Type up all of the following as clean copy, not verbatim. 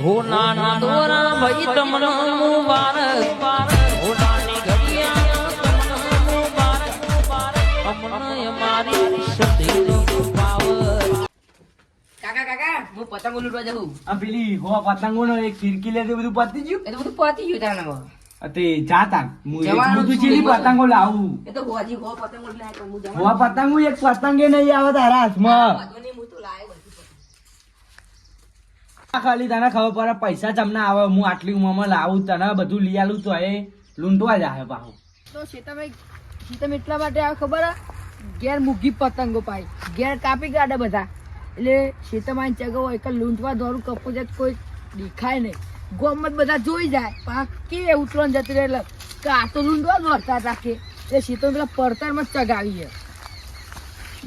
હો નાના દોરા ભાઈ તમને મુબારક હો નાની ઘડિયા તમને મુબારક અમને અમારી સતીનો પાવર. કાકા કાકા હું પતંગો લૂંટવા જાઉં. આ પેલી હો પતંગો નો એક ફિરકી લે તે બધું પતી ગયું. એ તો બધું પતી ગયું તાણે. તે જાતા હું એક જવાનું બધું છું, ચીલી બસ. પતંગો લાવું. એ તો હોજી હો પતંગો લાય પણ હું હો જવાનું. પતંગો એક પતંગે નહીં આવે તારા હાથમાં. વાંધો નહીં, હું તો લાય બધું પતંગ. આ ખાલી તને ખબર પડે પૈસા જમને આવે હું આટલી ઉંમરમાં લાવું તને બધું લઈ આલું તો એ લૂંટવા જ આવે પાછું. તો સીતમ એટલા માટે આ ખબર આ ઘેર મૂકી પતંગો પાઈ ઘેર કાપી કાઢે બધા એટલે સીતમ આઈને ચગાવો એક લૂંટવા દોરું કપો જાય તો કોઈ દેખાય નહીં ગોમત બધા જોઈ જાય પણ કે ઉતરણ જતી રહે એટલે કે આ તો લૂંટવા દોડતા રાખે એટલે સીતમ પેલા પડતરમાં ચગાવી છે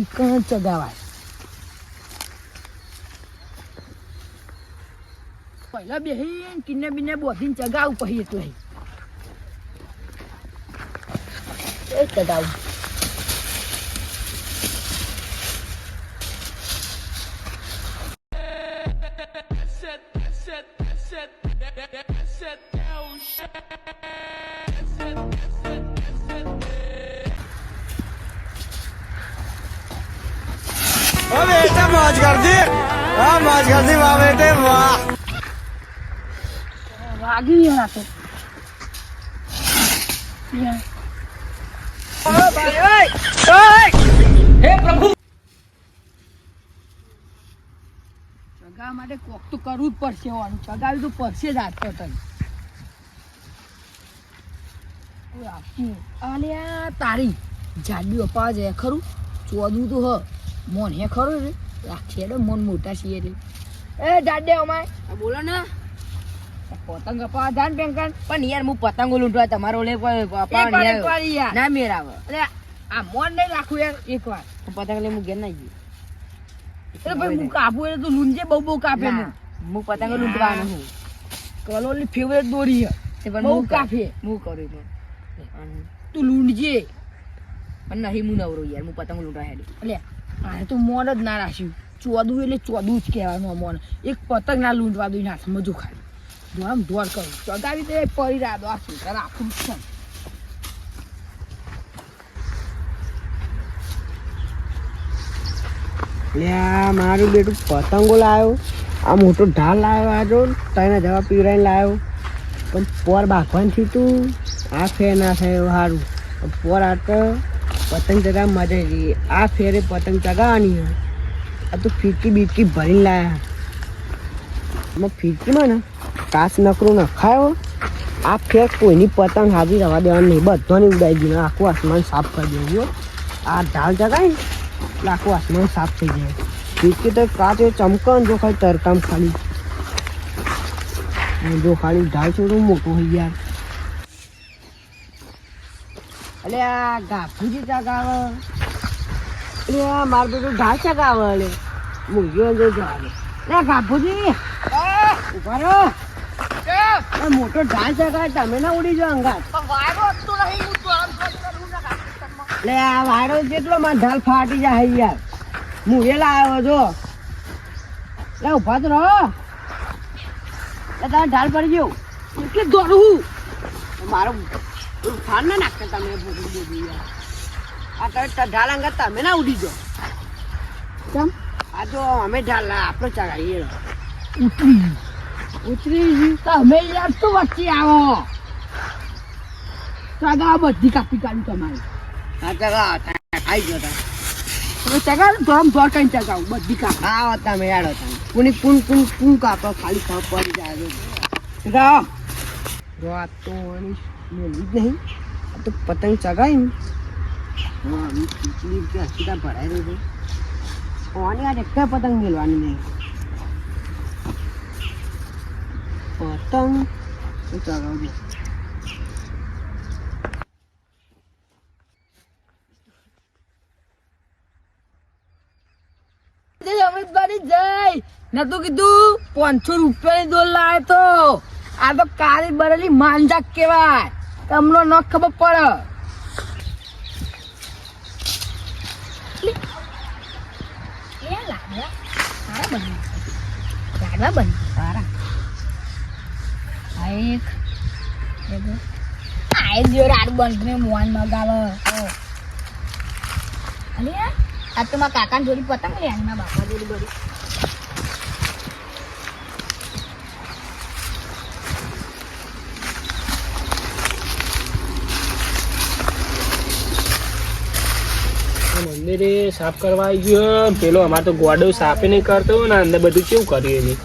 ઈ કણ ચગાવાય પહેલા બેહીને કિન્ને બીને બોધીને ચગાવું પછી એટલે એ ચગાવું બેટા મોજ કર દી હા મોજ કર દી વાહ બેટે વાહ. વાગી ગયા તો ચગાવવા માટે કોક તો કરવું જ પડશે હોવાનું ચગાવી તો પડશે જ આજ તો તને ઓય આપું. અલ્યા તારી જાડી અપાવા જાય ખરું ચોદવું તો હ મોન હે ખરું રે રાખીએ મોન મોટા છીએ રે એ જાડે અમાય બોલો ને. પતંગ અપાવા જાન બેંકન પણ યાર હું પતંગો લૂંટવા તમારો લે ના મેર આવે. અરે આ મોન નહીં રાખું યાર એકવાર પતંગ લઈ હું ઘેર ના ગયું. એટલે ભાઈ હું કાપું એટલે તું લૂંજે બહુ કાપે ને હું પતંગો લૂંટવાનો હું. કલોની ફેવરેટ દોરી છે તે પણ બહુ હું કાપે હું કરું તો તું લૂંડજે પણ નહીં હું નવરો યાર હું પતંગ લૂંટવા હેડી. એટલે આ તો મોન જ ના રાખ્યું ચોદું એટલે ચોદું જ કહેવાનું આ મોન એક પતંગ ના લૂંટવા દઉં હાથમાં જો ખાલી ધોમ ધોર કરું ચગાવી તો પડી રહ્યા દો આ સુધા રાખું છે લ્યા મારું બેટું પતંગો લાવ્યો આ મોટો ઢાલ લાવ્યો આજો તને જવા પીવરાઈને લાવ્યો પણ પોર બાંધવાનું થયું તું આ ફેર ના થયો સારું પોર આટો પતંગ ચગાવવા મજા આવી આ ફેરે પતંગ ચગાવવાની આ તો ફીરકી બીરકી ભરીને લાવ્યા એમાં ફીરકીમાં ને કાચ નકરું નખાયો આ ફેર કોઈની પતંગ હાજી રવા દેવાની નહીં બધાની ઉડાઈ ગયું આખું આસમાન સાફ કરી દેવું આ ઢાલ ચગાવી ને એટલે આખું આસમાન સાફ થઈ જાય ફીરકી તો કાચ ચમકે ને જો ખાલી તરકામ ખાલી જો ખાલી ઢાલ થોડું મોટું થઈ ગયા એટલે આ ગાફુજી ચગાવે એટલે આ મારું બધું ઢાલ ચગાવે એટલે મૂંઝ્યો જો જવાને એટલે ગાફુજી ઉભા રહો આ મોટો ઢાલ ચગાવે તમે ના ઉડી જાઓ અંગાત એટલે આ વાયરો જેટલો માં ઢાલ ફાટી જાય યાર હું એ લાવ્યો છો એટલે ઉભા તો રહો એટલે તારે ઢાલ પડી ગયો એટલે દોડું મારો ફાન ના નાખતા તમે બધું યાર આ તમે ઢાલ અંગાત તમે ના ઉડી જાઓ કેમ આ તો અમે ઢાલ આપણો ચગાવીએ ઉતરી તમે યાર તો વચ્ચે આવો ચગા બધી કાપી કાઢી તમારે હા ચગા આવી ગયો તા તમે ચગાવ ધોમ ધોર કઈ ચગાવું બધી કાપ હા તમે યાર હતા કોની પૂન પૂન પૂન કાપો ખાલી ખબર પડી જાય ચગાવો જો આ તો મેલી જ નહીં આ તો પતંગ ચગાવી ને હા ખીચડી કે હસીતા ભરાઈ રહ્યું છે આની આ એક પતંગ મેળવાની નહીં પતંગ ચગાવજો અમિતભાઈ જય નતું કીધું 500 રૂપિયાની દોલ લાવે તો આ તો કાળી બરેલી માંજાક કેવાય તમને ન ખબર પડે લાડવા બની સારા એક આ જો રાડ બંધ ને મોન મગાવે અલે આ તો મારા કાકાની જોડી પતંગ લે આની મારા બાપા જોડી બધી મંદિરે સાફ કરવા આવી ગયો પેલો અમારે તો ગોડો સાફે નહીં કરતો ને અંદર બધું કેવું કર્યું એની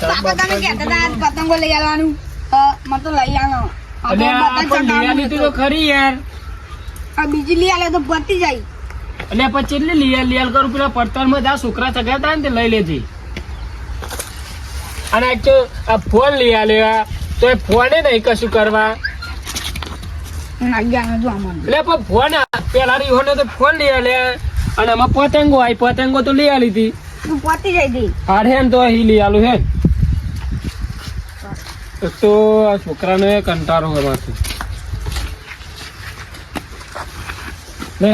બાપા તમે કહેતા હતા પતંગો લઈ આવવાનું મને તો લઈ આવો અને આ પણ લઈ આલી તું તો ખરી યાર આ બીજી લઈ આલે તો પતી જાય અને પછી એટલે લીયાલ કરું પેલા પડતરમાં જા છોકરા ચગાતા ને તે લઈ લેજે અને એક તો આ ફોન લઈ આલ્યા તો એ ફોને નહીં કશું કરવા નાગ્યા જો આમાં એટલે પણ ફોન પેલા રીહોને તો ફોન લઈ આલ્યા અને આમાં પતંગો આવી પતંગો તો લઈ આલી હતી તું પતી જાય દે હારે ને તો અહીં લઈ આલું હે એક તો આ છોકરાનો એ કંટાળો હોય માથું લે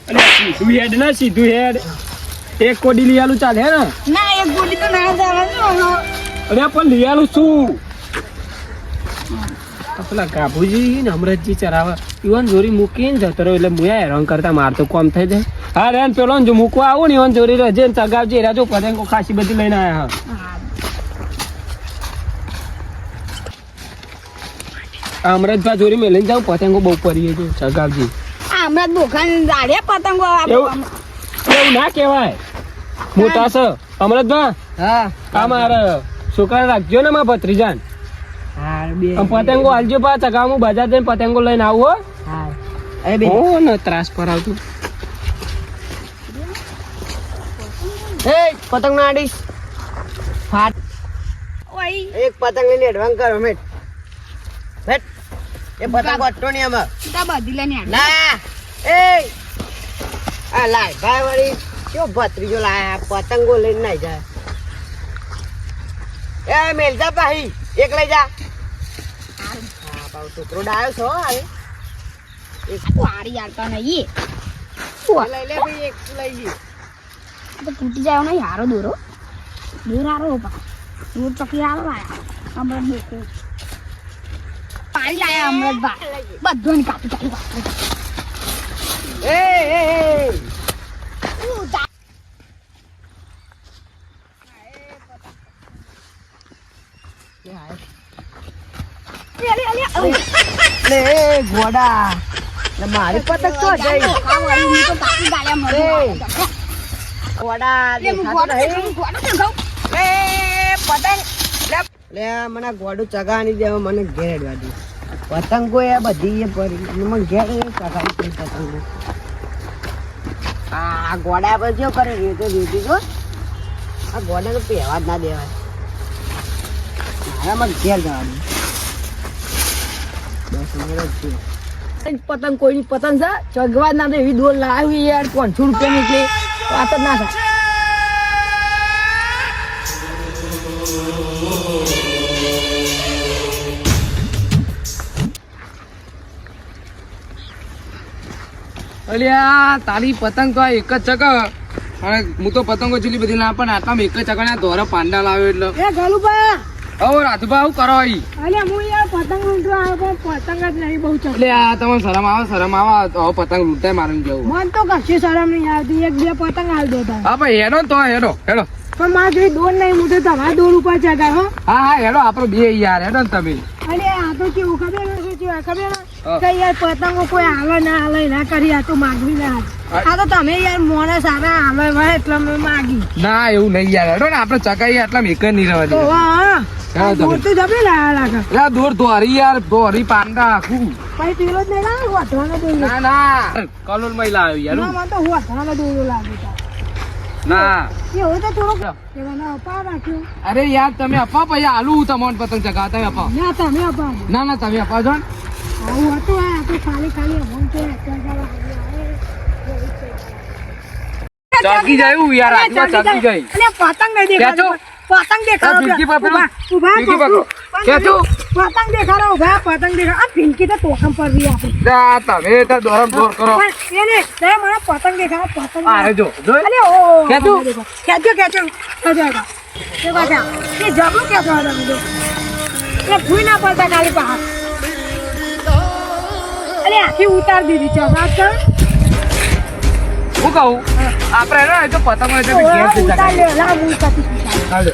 અરે સીધું હેડ ના સીધું હેડ એક કોડી લઈ આલું ચાલે હે ને ના એક ગોળી તો ના ચાલે અરે પણ લઈ આલું શું પેલા ગાભુજી ને અમરતજી ચરાવા ઈવન જોરી મૂકીને જતો રહ્યો એટલે મુયા હેરાન કરતા મારતો કોમ થઈ જાય હા રે પેલો જો મૂકવા આવું ને ઈવન જોરી રજે ને ચગાવજે એરા જો પતંગો ખાસી બધી લઈને આયા હા અમરતભા જોરી મેલીને જાઉં પતંગો બહુ પડીએ છે ચગાવજી હમણાં દુકાન રાડે પતંગો એવું ના કહેવાય મોટા છે અમરતભા હા આ મારા છોકરા રાખજો ને મારા ભત્રીજાન હા બે પતંગો હાલજો પા ચગાવ હું બજાર જઈને પતંગો લઈને આવું હા એ બે હો ને ત્રાસ પર આવતું એ પતંગ ના આડીશ ફાટ ઓય એક પતંગ લઈને એડવાન્સ કરો મેટ મેટ એ પતંગ અટતો નહીં આમાં તા બધી લઈને આડ ના એ આ લાય ભાઈ વળી કયો ભત્રીજો લાયા પતંગો લઈને નાઈ જાય એ મેલજા પાહી એક લઈ જા હા પાઉ છોકરો ડાયો છો હવે એક વાડી આડતા નહીં લઈ લે ભાઈ એક લઈ જી તો તૂટી જાય ને હારો દોરો દોર હારો પા દોર ચકી હારો લાયા અમરત દેખો પાડી લાયા અમરત બા બધું ની કાપી કાપી એ એ લે ઘોડા લે મારી પતંગ તો જઈ ઘોડા દેખાતો નહીં એ પતંગ લે મને ગોડું ચગાવાની દે મને ઘેર હેડવા દે પતંગો એ બધી એ પરી મને ઘેર ચગાવી પડી પતંગો આ ગોડા પર જો કરે રેતો રેતી જો આ ગોડા તો પહેવા જ ના દેવાય મારામાં ઘેર જવાનું બસ મેળ જ છે પતંગ કોઈની પતંગ છે ચગવા ના દે એવી દોર લાવી યાર 500 રૂપિયા નીકળે વાત જ ના થાય અલ્યા તારી પતંગ તો આ એક જ ચગાવ અને હું તો પતંગો ચીલી બધી ના પણ આટલામાં એક જ ચગાવ્યા ધોરા પાંડા લાવ્યો એટલે એ ગલુબા હવે રાધુભા આવું કરો અહીં અલ્યા હું યાર પતંગ લૂંટવા આવ્યો પણ પતંગ જ નહીં બહુ ચગ એટલે આ તમને શરમ આવે હવે પતંગ લૂંટાય મારે જવું મન તો કશી શરમ નહીં આવતી એક બે પતંગ હાલ દેતા હા ભાઈ હેડો તો હેડો હેડો પણ મારે જોઈ દોર નહીં મૂકે તમારા દોર ઉપર ચગાય હો હા હા હેડો આપડે બે યાર હેડો ને તમે અરે આ તો કેવું ખબર છે કેવું ખબર હા. કે યાર પતંગો કોઈ હાલે ના હાલે ના કરી આ તો માગવી ના હાલે. આ તો તમે યાર મોને સારા હાલે હોય એટલે મેં માગી ના એવું નહીં યાર હેડો ને આપડે ચગાઈએ આટલા એક જ નહીં રહેવા તો દે હા હા, તમે. દોર તો જબે લાયા લાગે એટલે દોર ધોરી યાર ધોરી પાંડા આખું પછી પેલો જ નહીં લાવે હોઠવાનો દોર ના ના કલોલ માં લાવ્યો યાર ના મને તો હોઠવાનો દોર લાગે છે. ના એવું તો થોડોક એવાનો અપાવ રાખ્યો અરે યાર તમે અપાવ પછી આલુ હું તમને પતંગ ચગાવતા તમે અપાવ ના તમે અપાવ ના ના તમે અપાવજો ને આવું હતું આ તો ખાલી ખાલી અમન તો ચાગી જાય એવું યાર આજમાં ચાગી જાય અલે પતંગ નહીં દેખાતો પતંગ દેખાડો આ ફિરકી પર પેલું ઉભા ફિરકી પર ખેંચો. પતંગ દેખાડો ઉભા પતંગ દેખાડો આ ફિરકી તો ટોકમ પર રહી આપે જા તમે તો દોરમ દોર કરો પણ એને તે મને પતંગ દેખાડો પતંગ આ જો જો અલે ઓ ખેંચો. ખેંચો ખેંચો ખેંચો તે પાછા એ જબરું કહેતો હતો બધું એ ભૂઈ ના પડતા ખાલી પહાડ અરે આખી ઉતાર દીધી છે વાત કર હું કહું આપણે ને એ તો પતંગ હોય તો બી ઘેર થી ઉતાર ચગાવીએ. લે લા હું કતી હાલો.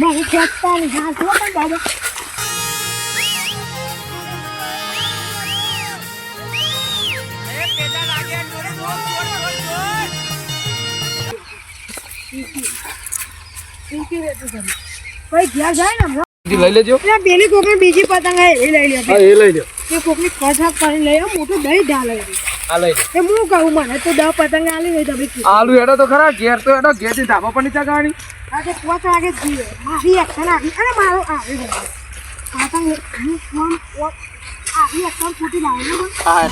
મારી ખેંચતા ની હા જો પણ બાબા કોઈ ઘેર જાય ને હમણાં લઈ લેજો. એટલે પેલી કોકની બીજી પતંગ હે એ લઈ લે હા એ લઈ લો. એ કોકની કસાક કરીને લઈ આવ મોટું દહીં ઢાલે આ લઈ લો. એ હું કહું મને તો 10 પતંગ આલી હોય તમે કીધું આલુ હેડો તો ખરા ઘેર તો હેડો ઘેર થી ધાબા પર ની ચગાવવાની. આજે 5 વાગે જ જઈએ મારી એક્શન આવી અને મારો આવી ગયો પતંગ હું ફોન આવી એક્શન ફૂટી લાવ્યો હા